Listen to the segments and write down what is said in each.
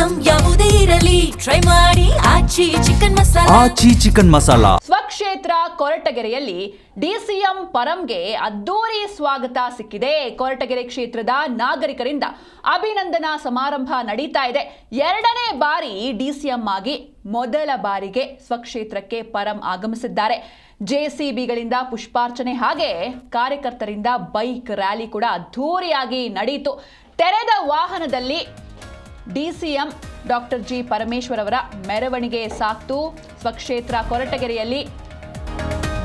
Item ಯಾವುದೇ ಇರಲಿ try ಮಾಡಿ ಆಚಿ ಚಿಕನ್ ಮಸಾಲಾ. ಸ್ವಕ್ಷೇತ್ರ ಕೊರಟಗೆರೆಯಲ್ಲಿ ಡಿಸಿಎಂ ಪರಂಗೆ ಅದ್ದೂರಿ ಸ್ವಾಗತ ಸಿಕ್ಕಿದೆ. ಕೊರಟಗೆರೆ ಕ್ಷೇತ್ರದ ನಾಗರಿಕರಿಂದ ಅಭಿನಂದನಾ ಸಮಾರಂಭ ನಡೀತಾ ಇದೆ. 2ನೇ ಬಾರಿ ಡಿಸಿಎಂ ಆಗಿ ಮೊದಲ ಬಾರಿಗೆ ಸ್ವಕ್ಷೇತ್ರಕ್ಕೆ ಪರಂ ಆಗಮಿಸಿದ್ದಾರೆ. ಜೆಸಿಬಿಗಳಿಂದ ಪುಷ್ಪಾರ್ಚನೆ ಹಾಗೆ ಕಾರ್ಯಕರ್ತರಿಂದ ಬೈಕ್ ರ್ಯಾಲಿ ಕೂಡ ಅದ್ದೂರಿಯಾಗಿ ನಡೆಯಿತು. ತೆರೆದ ವಾಹನದಲ್ಲಿ ಡಿಸಿಎಂ ಡಾಕ್ಟರ್ ಜಿ ಪರಮೇಶ್ವರ್ ಅವರ ಮೆರವಣಿಗೆ ಸಾಕ್ತು. ಸ್ವಕ್ಷೇತ್ರ ಕೊರಟಗೆರೆಯಲ್ಲಿ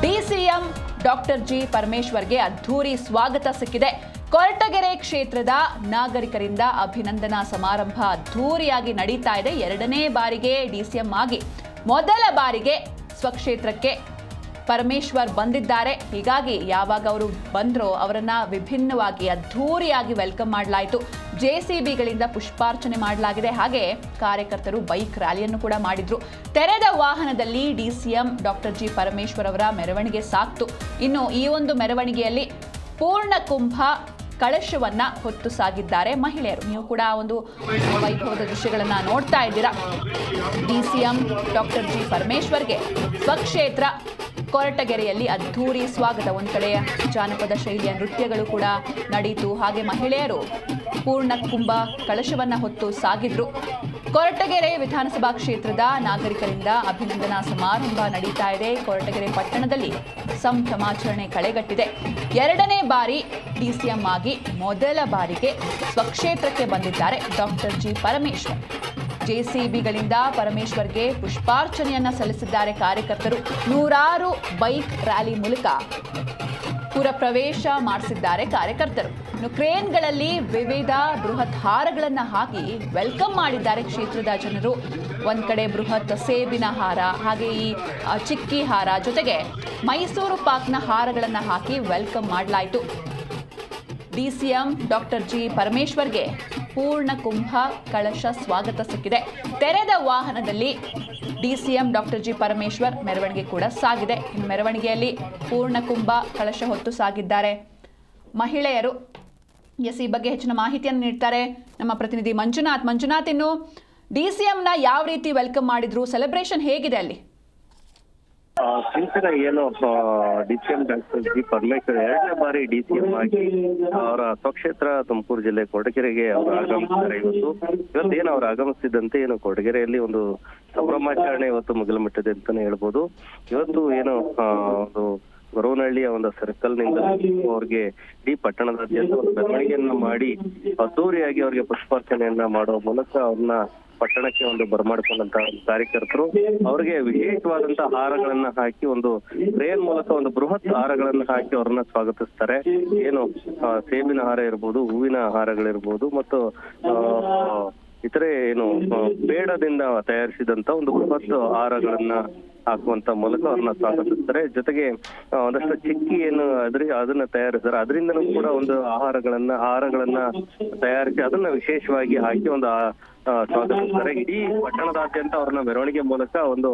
ಡಿಸಿಎಂ ಡಾಕ್ಟರ್ ಜಿ ಪರಮೇಶ್ವರ್ಗೆ ಅದ್ಧೂರಿ ಸ್ವಾಗತ ಸಿಕ್ಕಿದೆ. ಕೊರಟಗೆರೆ ಕ್ಷೇತ್ರದ ನಾಗರಿಕರಿಂದ ಅಭಿನಂದನಾ ಸಮಾರಂಭ ಅದ್ಧೂರಿಯಾಗಿ ನಡೀತಾ ಇದೆ. 2ನೇ ಬಾರಿಗೆ ಡಿಸಿಎಂ ಆಗಿ ಮೊದಲ ಬಾರಿಗೆ ಸ್ವಕ್ಷೇತ್ರಕ್ಕೆ ಪರಮೇಶ್ವರ್ ಬಂದಿದ್ದಾರೆ. ಹೀಗಾಗಿ ಯಾವಾಗ ಅವರು ಬಂದ್ರೋ ಅವರನ್ನ ವಿಭಿನ್ನವಾಗಿ ಅದ್ಧೂರಿಯಾಗಿ ವೆಲ್ಕಮ್ ಮಾಡಲಾಯಿತು. ಜೆಸಿಬಿಗಳಿಂದ ಪುಷ್ಪಾರ್ಚನೆ ಮಾಡಲಾಗಿದೆ. ಹಾಗೆ ಕಾರ್ಯಕರ್ತರು ಬೈಕ್ ರ್ಯಾಲಿಯನ್ನು ಕೂಡ ಮಾಡಿದ್ರು. ತೆರೆದ ವಾಹನದಲ್ಲಿ ಡಿಸಿಎಂ ಡಾಕ್ಟರ್ ಜಿ ಪರಮೇಶ್ವರ್ ಅವರ ಮೆರವಣಿಗೆ ಸಾಕ್ತು. ಇನ್ನು ಈ ಒಂದು ಮೆರವಣಿಗೆಯಲ್ಲಿ ಪೂರ್ಣ ಕುಂಭ ಕಳಶವನ್ನ ಹೊತ್ತು ಸಾಗಿದ್ದಾರೆ ಮಹಿಳೆಯರು. ನೀವು ಕೂಡ ಒಂದು ವೈಭವದ ದೃಶ್ಯಗಳನ್ನ ನೋಡ್ತಾ ಇದ್ದೀರಾ. ಡಿಸಿಎಂ ಡಾಕ್ಟರ್ ಜಿ ಪರಮೇಶ್ವರ್ಗೆ ಸ್ವಕ್ಷೇತ್ರ ಕೊರಟಗೆರೆಯಲ್ಲಿ ಅದ್ಧೂರಿ ಸ್ವಾಗತ. ಒಂದು ಕಡೆ ಜಾನಪದ ಶೈಲಿಯ ನೃತ್ಯಗಳು ಕೂಡ ನಡೆಯಿತು. ಹಾಗೆ ಮಹಿಳೆಯರು ಪೂರ್ಣ ಕುಂಭ ಕಳಶವನ್ನ ಹೊತ್ತು ಸಾಗಿದ್ರು. ಕೊರಟಗೆರೆ ವಿಧಾನಸಭಾ ಕ್ಷೇತ್ರದ ನಾಗರಿಕರಿಂದ ಅಭಿನಂದನಾ ಸಮಾರಂಭ ನಡೀತಾ ಇದೆ. ಕೊರಟಗೆರೆ ಪಟ್ಟಣದಲ್ಲಿ ಸಂಭ್ರಮಾಚರಣೆ ಕಳೆಗಟ್ಟಿದೆ. 2ನೇ ಬಾರಿ ಡಿಸಿಎಂ ಆಗಿ ಮೊದಲ ಬಾರಿಗೆ ಸ್ವಕ್ಷೇತ್ರಕ್ಕೆ ಬಂದಿದ್ದಾರೆ ಡಾಕ್ಟರ್ ಜಿ ಪರಮೇಶ್ವರ್. ಜೆಸಿಬಿಗಳಿಂದ ಪರಮೇಶ್ವರ್ಗೆ ಪುಷ್ಪಾರ್ಚನೆಯನ್ನ ಸಲ್ಲಿಸಿದ್ದಾರೆ ಕಾರ್ಯಕರ್ತರು. 100 ಬೈಕ್ ರ್ಯಾಲಿ ಮೂಲಕ ಪುರ ಪ್ರವೇಶ ಮಾಡಿಸಿದ್ದಾರೆ ಕಾರ್ಯಕರ್ತರು. ಕ್ರೇನ್ಗಳಲ್ಲಿ ವಿವಿಧ ಬೃಹತ್ ಹಾರಗಳನ್ನು ಹಾಕಿ ವೆಲ್ಕಮ್ ಮಾಡಿದ್ದಾರೆ ಕ್ಷೇತ್ರದ ಜನರು. ಒಂದ್ ಕಡೆ ಬೃಹತ್ ಸೇಬಿನ ಹಾರ, ಹಾಗೆ ಈ ಚಿಕ್ಕಿ ಹಾರ, ಜೊತೆಗೆ ಮೈಸೂರು ಪಾಕ್ನ ಹಾರಗಳನ್ನು ಹಾಕಿ ವೆಲ್ಕಮ್ ಮಾಡಲಾಯಿತು. ಡಿಸಿಎಂ ಡಾಕ್ಟರ್ ಜಿ ಪರಮೇಶ್ವರ್ಗೆ ಪೂರ್ಣ ಕುಂಭ ಕಳಶ ಸ್ವಾಗತ ಸಿಕ್ಕಿದೆ. ತೆರೆದ ವಾಹನದಲ್ಲಿ ಡಿಸಿಎಂ ಡಾಕ್ಟರ್ ಜಿ ಪರಮೇಶ್ವರ್ ಮೆರವಣಿಗೆ ಕೂಡ ಸಾಗಿದೆ. ಇನ್ನು ಮೆರವಣಿಗೆಯಲ್ಲಿ ಪೂರ್ಣ ಕುಂಭ ಕಳಶ ಹೊತ್ತು ಸಾಗಿದ್ದಾರೆ ಮಹಿಳೆಯರು. ಈ ಬಗ್ಗೆ ಹೆಚ್ಚಿನ ಮಾಹಿತಿಯನ್ನು ನೀಡ್ತಾರೆ ನಮ್ಮ ಪ್ರತಿನಿಧಿ ಮಂಜುನಾಥ್. ಇನ್ನು ಡಿಸಿಎಂನ ಯಾವ ರೀತಿ ವೆಲ್ಕಮ್ ಮಾಡಿದ್ರು, ಸೆಲೆಬ್ರೇಷನ್ ಹೇಗಿದೆ ಅಲ್ಲಿ? ಶಿವಸೇನಾ ಏನು ಡಿಸಿಎಂ ಡಾಕ್ಟರ್ ಜಿ ಪರಮೇಶ್ವರ್ 2ನೇ ಬಾರಿ ಡಿಸಿಎಂ ಆಗಿ ಅವರ ಸ್ವಕ್ಷೇತ್ರ ತುಮಕೂರು ಜಿಲ್ಲೆ ಕೊರಟಗೆರೆಗೆ ಅವರು ಆಗಮಿಸಿದ್ದಾರೆ. ಇವತ್ತು ಏನು ಅವರು ಆಗಮಿಸಿದಂತೆ ಏನು ಕೊರಟಗೆರೆಯಲ್ಲಿ ಒಂದು ಸಂಭ್ರಮಾಚರಣೆ ಇವತ್ತು ಮುಗಿಲು ಮುಟ್ಟಿದೆ ಅಂತಾನೆ ಹೇಳ್ಬೋದು. ಇವತ್ತು ಏನು ಒಂದು ಗೊರವನಹಳ್ಳಿಯ ಒಂದು ಸರ್ಕಲ್ ನಿಂದ ಅವ್ರಿಗೆ ಇಡೀ ಪಟ್ಟಣದಾದ್ಯಂತ ಒಂದು ಮೆರವಣಿಗೆಯನ್ನ ಮಾಡಿ ಅದ್ದೂರಿಯಾಗಿ ಅವರಿಗೆ ಪುಷ್ಪಾರ್ಚನೆಯನ್ನ ಮಾಡುವ ಮೂಲಕ ಅವ್ರನ್ನ ಪಟ್ಟಣಕ್ಕೆ ಒಂದು ಬರಮಾಡಿಕೊಂಡಂತ ಕಾರ್ಯಕರ್ತರು ಅವ್ರಿಗೆ ವಿಶೇಷವಾದಂತಹ ಹಾರಗಳನ್ನ ಹಾಕಿ ಒಂದು ಟ್ರೇನ್ ಮೂಲಕ ಒಂದು ಬೃಹತ್ ಹಾರಗಳನ್ನ ಹಾಕಿ ಅವ್ರನ್ನ ಸ್ವಾಗತಿಸ್ತಾರೆ. ಏನು ಸೇಬಿನ ಹಾರ ಇರ್ಬೋದು, ಹೂವಿನ ಹಾರಗಳಿರ್ಬೋದು, ಮತ್ತು ಇತರೆ ಏನು ಬೇಡದಿಂದ ತಯಾರಿಸಿದಂತ ಒಂದು ಬೃಹತ್ ಹಾರಗಳನ್ನ ಹಾಕುವಂತ ಮೂಲಕ ಅವ್ರನ್ನ ಸ್ವಾಗತಿಸ್ತಾರೆ. ಜೊತೆಗೆ ಒಂದಷ್ಟು ಚಿಕ್ಕಿ ಏನು ಅದನ್ನ ತಯಾರಿಸ್ತಾರೆ, ಅದರಿಂದನೂ ಕೂಡ ಒಂದು ಹಾರಗಳನ್ನ ತಯಾರಿಸಿ ಅದನ್ನ ವಿಶೇಷವಾಗಿ ಹಾಕಿ ಒಂದು ಸ್ವಾಗತಿಸ್ತಾರೆ. ಇಡೀ ಪಟ್ಟಣದಾದ್ಯಂತ ಅವ್ರನ್ನ ಮೆರವಣಿಗೆ ಮೂಲಕ ಒಂದು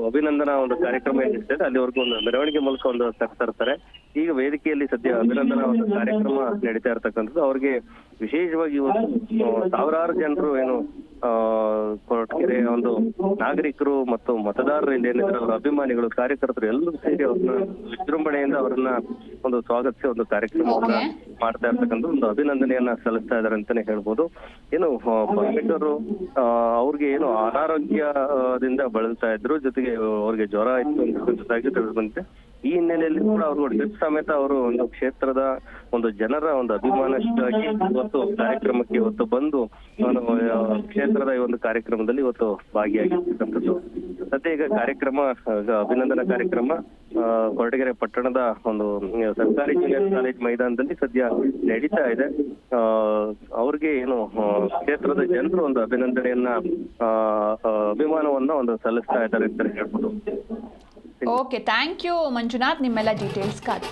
ಅಭಿನಂದನಾ ಒಂದು ಕಾರ್ಯಕ್ರಮ ಏನಿರ್ತದೆ ಅಲ್ಲಿವರೆಗೂ ಒಂದು ಮೆರವಣಿಗೆ ಮೂಲಕ ಒಂದು ತರ್ತಾರೆ. ಈಗ ವೇದಿಕೆಯಲ್ಲಿ ಸದ್ಯ ಅಭಿನಂದನಾ ಒಂದು ಕಾರ್ಯಕ್ರಮ ನಡೀತಾ ಇರ್ತಕ್ಕಂಥದ್ದು. ಅವ್ರಿಗೆ ವಿಶೇಷವಾಗಿ ಇವತ್ತು ಸಾವಿರಾರು ಜನರು ಏನು ಕೊರಟಗೆರೆ ಒಂದು ನಾಗರಿಕರು ಮತ್ತು ಮತದಾರರು ಇಲ್ಲೇನಿದ್ರೆ ಅವರ ಅಭಿಮಾನಿಗಳು, ಕಾರ್ಯಕರ್ತರು ಎಲ್ಲರೂ ಸೇರಿ ಅವ್ರನ್ನ ವಿಜೃಂಭಣೆಯಿಂದ ಅವರನ್ನ ಒಂದು ಸ್ವಾಗತಿಸಿ ಒಂದು ಕಾರ್ಯಕ್ರಮವನ್ನ ಮಾಡ್ತಾ ಇರ್ತಕ್ಕಂಥ ಒಂದು ಅಭಿನಂದನೆಯನ್ನ ಸಲ್ಲಿಸ್ತಾ ಇದಾರೆ ಅಂತಾನೆ ಹೇಳ್ಬೋದು. ಏನು ಪರಮೇಶ್ವರ್ ಅವ್ರಿಗೆ ಏನು ಅನಾರೋಗ್ಯದಿಂದ ಬಳಲ್ತಾ ಇದ್ರು, ಜೊತೆಗೆ ಅವ್ರಿಗೆ ಜ್ವರ ಇತ್ತು ಅಂತ ತಿಳಿದು ಬಂದಿದೆ. ಈ ಹಿನ್ನೆಲೆಯಲ್ಲಿ ಕೂಡ ಅವರು ಟ್ರಿಪ್ ಸಮೇತ ಅವರು ಒಂದು ಕ್ಷೇತ್ರದ ಒಂದು ಜನರ ಒಂದು ಅಭಿಮಾನಕ್ಕಾಗಿ ಇವತ್ತು ಕಾರ್ಯಕ್ರಮಕ್ಕೆ ಇವತ್ತು ಬಂದು ಕ್ಷೇತ್ರದ ಈ ಒಂದು ಕಾರ್ಯಕ್ರಮದಲ್ಲಿ ಇವತ್ತು ಭಾಗಿಯಾಗಿರ್ತಕ್ಕಂಥದ್ದು. ಸದ್ಯ ಈಗ ಕಾರ್ಯಕ್ರಮ ಅಭಿನಂದನಾ ಕಾರ್ಯಕ್ರಮ ಕೊರಟಗೆರೆ ಪಟ್ಟಣದ ಒಂದು ಸರ್ಕಾರಿ ಜೂನಿಯರ್ ಕಾಲೇಜ್ ಮೈದಾನದಲ್ಲಿ ಸದ್ಯ ನಡೀತಾ ಇದೆ. ಅವ್ರಿಗೆ ಏನು ಕ್ಷೇತ್ರದ ಜನರು ಒಂದು ಅಭಿನಂದನೆಯನ್ನ ಅಭಿಮಾನವನ್ನ ಒಂದು ಸಲ್ಲಿಸ್ತಾ ಇದ್ದಾರೆ ಅಂತ ಹೇಳ್ಬೋದು. ಓಕೆ, ಥ್ಯಾಂಕ್ ಯು ಮಂಜುನಾಥ್, ನಿಮ್ಮೆಲ್ಲ ಡೀಟೇಲ್ಸ್ಗಾಗಿ.